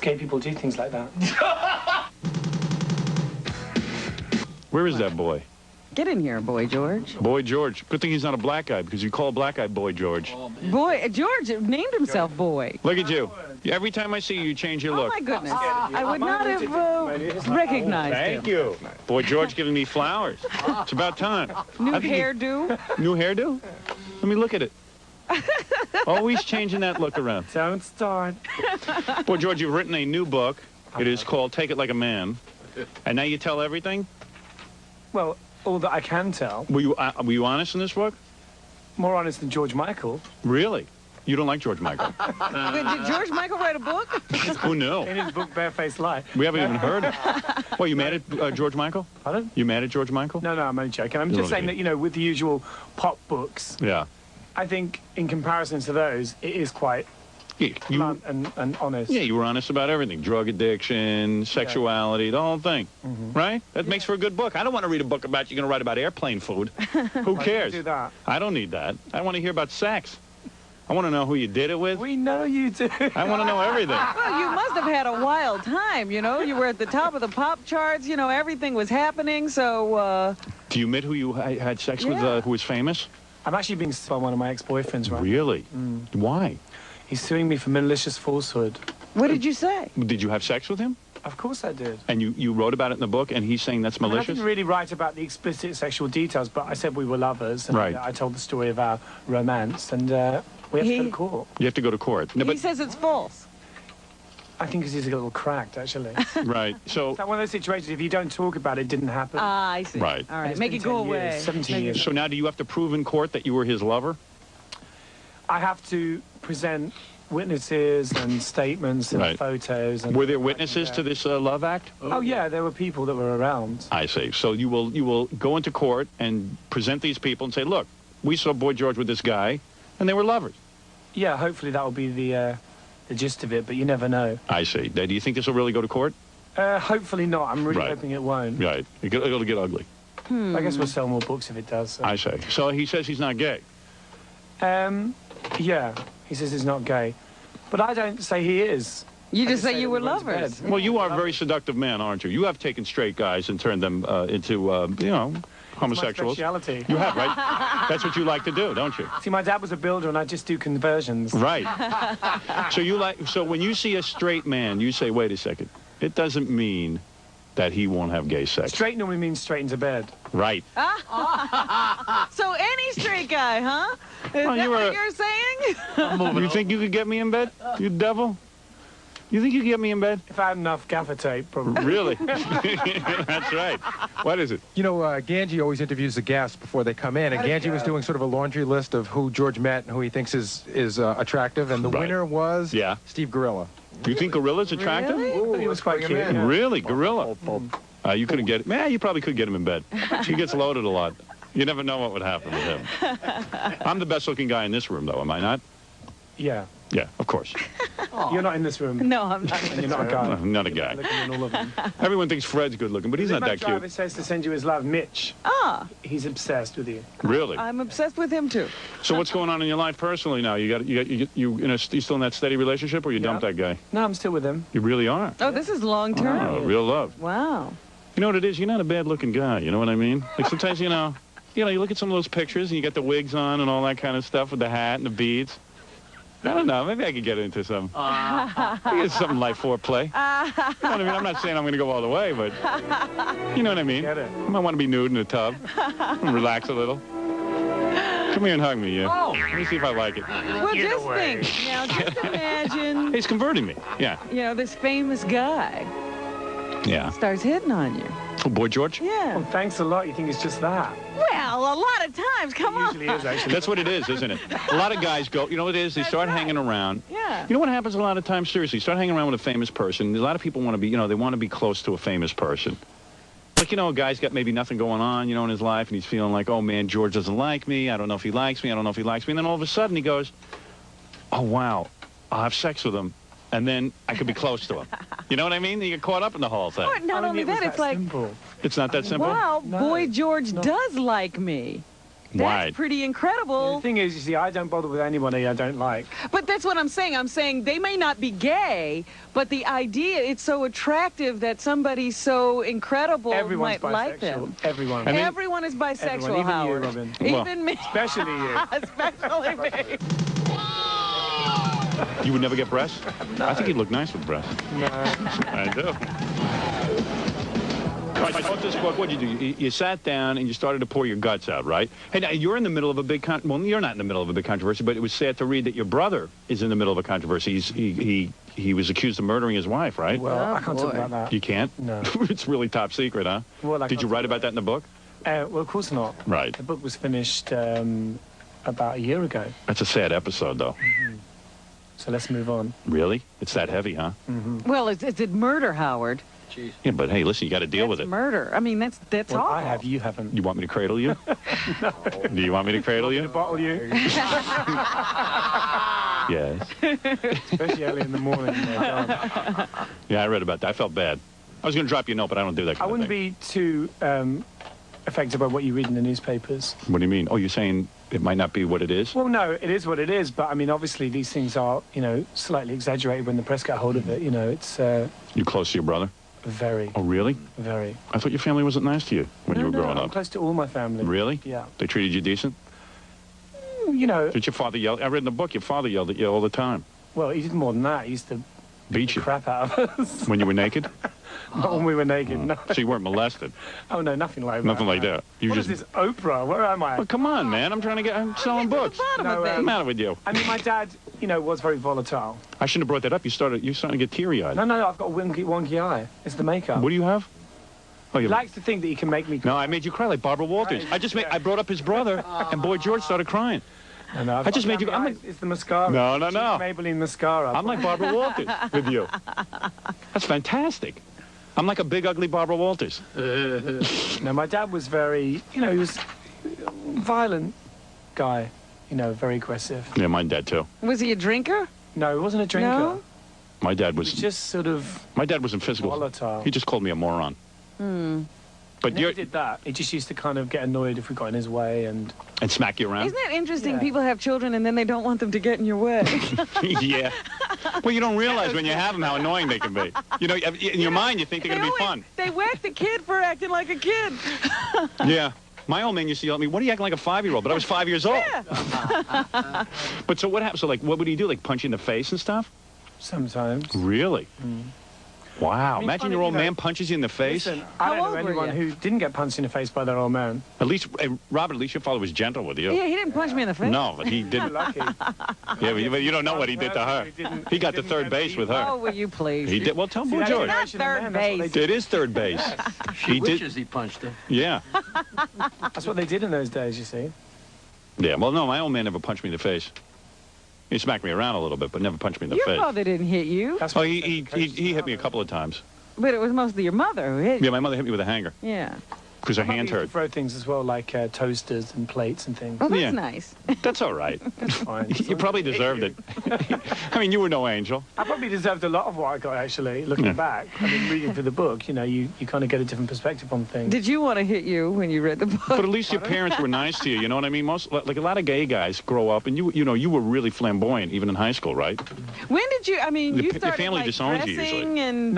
gay people do things like that. Where is that boy? Get in here, Boy George. Boy George. Good thing he's not a black guy, because you call a black guy Boy George. Boy, George named himself Boy. Look at you. Every time I see you, you change your Oh, look. my goodness. I would not have recognized him. Thank you. Boy George giving me flowers. It's about time. New hairdo. New hairdo? Let me look at it. Always changing that look around. Don't start. Boy George, you've written a new book. It is called Take It Like a Man. And now you tell everything? Well, all that I can tell. Were you honest in this book? More honest than George Michael. Really? You don't like George Michael? Did George Michael write a book? Who knew? In his book, Barefaced Lie. We haven't even heard it. Well, you mad at George Michael? Pardon? You mad at George Michael? No, I'm only joking. I'm just saying that, you know, with the usual pop books, Yeah. I think in comparison to those, it is quite blunt and honest. Yeah, you were honest about everything. Drug addiction, sexuality, the whole thing. Right? That makes for a good book. I don't want to read a book about you're going to write about airplane food. Who cares? Do that. I don't need that. I want to hear about sex. I want to know who you did it with. We know you do. I want to know everything. Well, you must have had a wild time, you know. You were at the top of the pop charts, you know, everything was happening, so, Do you admit who you had sex with, who was famous? I'm actually being sued by one of my ex-boyfriends right now. Really? Why? He's suing me for malicious falsehood. What did you say? Did you have sex with him? Of course I did. And you wrote about it in the book, and he's saying that's I malicious? didn't really write about the explicit sexual details, but I said we were lovers, and Right. I told the story of our romance, and we have to go to court. You have to go to court. No, He but, says it's false. I think because he's a little cracked, actually. It's right. So, like one of those situations, if you don't talk about it, it didn't happen. Ah, I see. Right. All And right, it's make been it go 10 years, away. 17 years. so now do you have to prove in court that you were his lover? I have to present witnesses and statements and Right. photos. And Were there witnesses to this love act? Oh, yeah, there were people that were around. I see. So you will go into court and present these people and say, look, we saw Boy George with this guy, and they were lovers. Yeah, hopefully that will be the gist of it, but you never know. I see. Now, do you think this will really go to court? Hopefully not. I'm really Right. hoping it won't. Right. It'll get ugly. I guess we'll sell more books if it does. So. I say. So he says he's not gay. Yeah, he says he's not gay. But I don't say he is. You I just say that you we were went to lovers. bed. Well, you are a very seductive man, aren't you? You have taken straight guys and turned them into, homosexuals. My speciality. You have, right? That's what you like to do, don't you? See, my dad was a builder, and I just do conversions. Right. So when you see a straight man, you say, wait a second. It doesn't mean that he won't have gay sex. Straight normally means straight into bed. Right. So any straight guy, huh? Is Well, that you what were- you're saying? You think you could get me in bed? You devil? You think you could get me in bed? If I had enough gaffer tape, probably. Really? That's right. What is it? You know, Ganji always interviews the guests before they come in, and Ganji was doing sort of a laundry list of who George met and who he thinks is attractive, and the Right. winner was Steve Gorilla. You think Gorilla's attractive? Really? He was quite cute. him in. Yeah. Really? Gorilla? You couldn't get him. You probably could get him in bed. He gets loaded a lot. You never know what would happen with him. I'm the best-looking guy in this room, though, am I not? Yeah. Yeah, of course. You're not in this room. No, I'm not. And you're not a guy. I'm not a guy. Looking at all of them. Everyone thinks Fred's good-looking, but he's not My that driver cute. says to send you his love, Mitch. Ah, He's obsessed with you. Really? I'm obsessed with him too. So what's going on in your life personally now? You still in that steady relationship, or you dumped that guy? No, I'm still with him. You really are. Oh, this is long term. Oh, real love. Wow. You know what it is? You're not a bad-looking guy. You know what I mean? Like sometimes, you look at some of those pictures and you get the wigs on and all that kind of stuff with the hat and the beads. I don't know. Maybe I could get into some. Get something like foreplay. You know what I mean? I'm not saying I'm going to go all the way, but you know what I mean? Get it. I might want to be nude in the tub and relax a little. Come here and hug me, yeah. Let me see if I like it. Well, just think. Now, just imagine, He's converting me. Yeah. this famous guy Yeah. starts hitting on you. Oh, Boy George? Yeah. Well, thanks a lot. You think it's just that? Well, a lot of times. Come on. Usually is, actually. That's what it is, isn't it? A lot of guys go, you know what it is? They start hanging around. Yeah. You know what happens a lot of times? Seriously, you start hanging around with a famous person. A lot of people want to be, they want to be close to a famous person. Like, a guy's got maybe nothing going on, in his life, and he's feeling like, oh, man, George doesn't like me. I don't know if he likes me. I don't know if he likes me. And then all of a sudden he goes, oh, wow, I'll have sex with him, and then I could be close to him. You know what I mean? You get caught up in the whole thing. Or not only that, it's like, Simple. It's not that simple? wow, No, Boy George no. does like me. Why? That's pretty incredible. The thing is, you see, I don't bother with anybody I don't like. But that's what I'm saying. I'm saying they may not be gay, but the idea, it's so attractive that somebody so incredible Everyone's might like bisexual. them. Everyone. Everyone is bisexual, Everyone, even you, Howard. Robin. Well- Even me. Especially you. Especially me. You would never get breasts? I think you'd look nice with breasts. No. I do. I wrote this book. What did you do? You sat down and you started to pour your guts out, right? Hey, now, you're in the middle of a big well, you're not in the middle of a big controversy, but it was sad to read that your brother is in the middle of a controversy. He was accused of murdering his wife, right? Well, Oh, I can't talk boy. about that. You can't? No. It's really top secret, huh? Well, I Did you can't write talk about that in the book? Well, of course not. Right. The book was finished about a year ago. That's a sad episode, though. So let's move on. Really? It's that heavy, huh? Well, it's murder, Howard. Yeah, but hey, listen, you got to deal with That's it. murder. I mean, that's Well, all. I have, you haven't. You want me to cradle you? No. Do you want me to cradle To you? bottle you, Yes. especially early in the morning. Oh, God. Yeah, I read about that. I felt bad. I was going to drop you a note, but I don't do that I kind of wouldn't thing. be too affected by what you read in the newspapers. What do you mean? Oh, you're saying it might not be what it is? Well, no, it is what it is, but I mean, obviously these things are, slightly exaggerated when the press get hold of it. It's You close to your brother? very, Oh, really? very. I thought your family wasn't nice to you when you were growing I'm up. close to all my family. Really? Yeah. They treated you decent? Did your father yell? I read in the book your father yelled at you all the time. Well, he did more than that. He used to Beat the you crap out of us. when you were naked? Not when we were naked, no. So you weren't molested? Oh, no, nothing like that. Nothing like no. that. You What just... is this, Oprah? Where am I? Well, come on, man. I'm selling books. Bottom No, of What's the things. matter with you? I mean, my dad, was very volatile. I shouldn't have brought that up. You're starting to get teary-eyed. No, I've got a wonky eye. It's the makeup. What do you have? Oh, He you likes to think that he can make me No, I made you cry like Barbara Walters. Right. I brought up his brother, and Boy George started crying. No, I've I just got made you- damn I'm eyes. like- It's the mascara. No, Cheap Maybelline mascara. I'm like Barbara Walters with you. That's fantastic. I'm like a big, ugly Barbara Walters. No, my dad was very, he was a violent guy. Very aggressive. Yeah, my dad, too. Was he a drinker? No, he wasn't a drinker. No? My dad He was was... just sort of My dad wasn't physical. volatile. He just called me a moron. But He you're... never did that. He just used to kind of get annoyed if we got in his way and... And smack you around? Isn't that interesting? Yeah. People have children and then they don't want them to get in your way. Yeah. Well, you don't realize when you have them how annoying they can be. In your mind, you think they're going to be fun. They whack the kid for acting like a kid. Yeah. My old man used to yell at me, what are you acting like a 5-year-old? But I was 5 years old. But so what happened? So, what would he do? Like punch you in the face and stuff? Sometimes. Really? Wow. I mean, Imagine funny, your old you know, man punches you in the face. Listen, I How don't old know were anyone you? who didn't get punched in the face by their old man. At least, Robert, at least your father was gentle with you. Yeah, he didn't punch me in the face. No, but he You're did. lucky. Yeah, but you don't know what he did to her. He got to third base with her. Oh, will you please? He did. Well, tell See, Boy that George. generation of Not men, third that's what they base. did. It is third base. She He did. wishes he punched her. Yeah. That's what they did in those days, you see. Yeah. Well, no, my old man never punched me in the face. He smacked me around a little bit, but never punched me in the Your face. father didn't hit you, That's Oh, what he coaches hit me a have. couple of times. but it was mostly your mother who hit you. Yeah, my mother hit me with a hanger Yeah. because her My mother hand used to hurt. throw things as well, like toasters and plates and things. Well, that's Yeah. nice. That's all right. That's fine. You probably deserved it. I mean, you were no angel. I probably deserved a lot of what I got, actually, looking back. I mean, reading through the book, you kind of get a different perspective on things. Did you want to hit you when you read the book? But at least your parents were nice to you. You know what I mean? Like a lot of gay guys grow up, and you were really flamboyant even in high school, right? When did you? I mean, The you the started family like disowns you usually. dressing and